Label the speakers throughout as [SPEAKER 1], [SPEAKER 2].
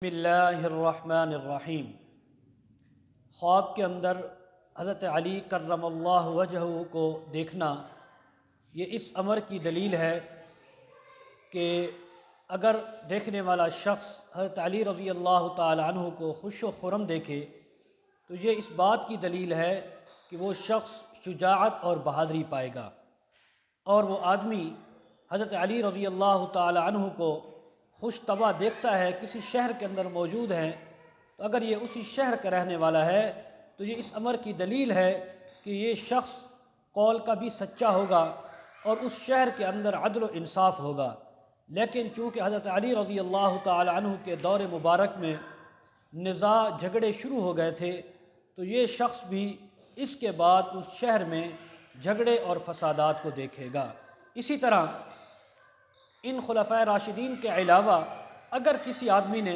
[SPEAKER 1] بسم اللہ الرحمن الرحیم۔ خواب کے اندر حضرت علی کرم اللہ وجہہ کو دیکھنا یہ اس امر کی دلیل ہے کہ اگر دیکھنے والا شخص حضرت علی رضی اللہ تعالی عنہ کو خوش و خرم دیکھے تو یہ اس بات کی دلیل ہے کہ وہ شخص شجاعت اور بہادری پائے گا، اور وہ آدمی حضرت علی رضی اللہ تعالی عنہ کو خوش طبع دیکھتا ہے، کسی شہر کے اندر موجود ہیں، تو اگر یہ اسی شہر کا رہنے والا ہے تو یہ اس امر کی دلیل ہے کہ یہ شخص قول کا بھی سچا ہوگا اور اس شہر کے اندر عدل و انصاف ہوگا۔ لیکن چونکہ حضرت علی رضی اللہ تعالی عنہ کے دور مبارک میں نزاع جھگڑے شروع ہو گئے تھے، تو یہ شخص بھی اس کے بعد اس شہر میں جھگڑے اور فسادات کو دیکھے گا۔ اسی طرح ان خلفۂ راشدین کے علاوہ اگر کسی آدمی نے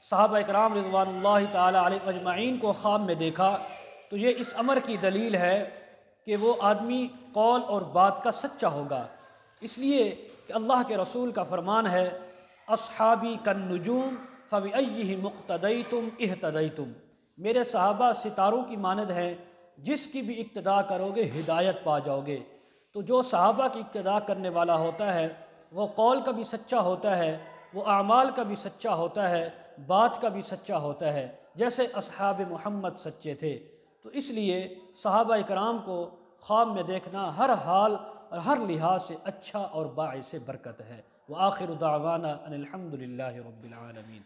[SPEAKER 1] صحابہ اکرام رضوان اللہ تعالی علیہ اجمعین کو خواب میں دیکھا تو یہ اس امر کی دلیل ہے کہ وہ آدمی قول اور بات کا سچا ہوگا، اس لیے کہ اللہ کے رسول کا فرمان ہے اصحابی کالنجوم فبأیہم اقتدیتم اہتدیتم، میرے صحابہ ستاروں کی مانند ہیں، جس کی بھی اقتداء کرو گے ہدایت پا جاؤ گے۔ تو جو صحابہ کی اقتداء کرنے والا ہوتا ہے وہ قول کا بھی سچا ہوتا ہے، وہ اعمال کا بھی سچا ہوتا ہے، بات کا بھی سچا ہوتا ہے، جیسے اصحاب محمد سچے تھے۔ تو اس لیے صحابہ اکرام کو خواب میں دیکھنا ہر حال اور ہر لحاظ سے اچھا اور باعث برکت ہے۔ وآخر دعوانا ان الحمد للہ رب العالمین۔